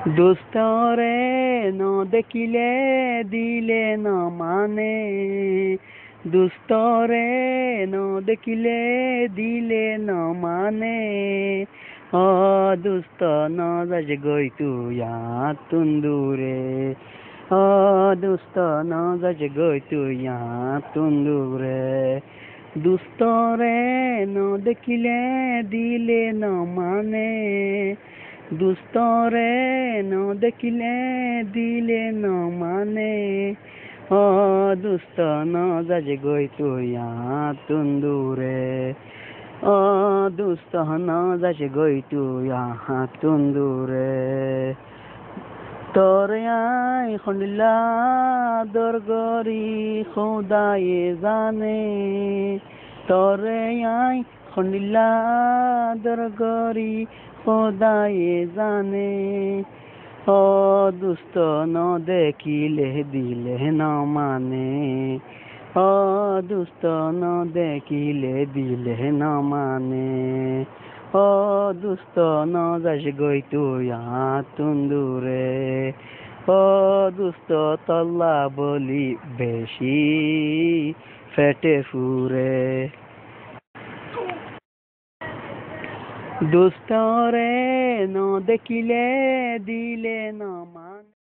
দোস্তরে ন দেখিলে দিলে ন মানে, দোস্তরে ন দেখিলে দিলে ন মানে, অ দোস্ত ন যাস গই তুই তুন্দুরে, অ দোস্ত ন যাস গই তুই তুন্দুরে, দোস্তরে ন দেখিলে দিলে ন মানে, দোস্তরে ন দেখিলে দিলে ন মানে, অ দোস্ত ন যাস গই তুই তুন্দুরে, অ দোস্ত ন যাস গই তুই তুন্দুরে, তোরে আই খন্ডিলা দরগরি খোদায়ে জানে, তোরে আই খন্ডিলা দরগরি খোদায়ে জানে, ও দুস্ত ন দেখিলে দিলে ন মানে, ও দুস্ত ন দেখিলে দিলে ন মানে, ও দুস্ত ন যাস গই তুই তুন্দুরে, ও দুস্ত তল্লা বলি বেশি ফেটে ফুরে, দোস্তরে ন দেখিলে দিলে ন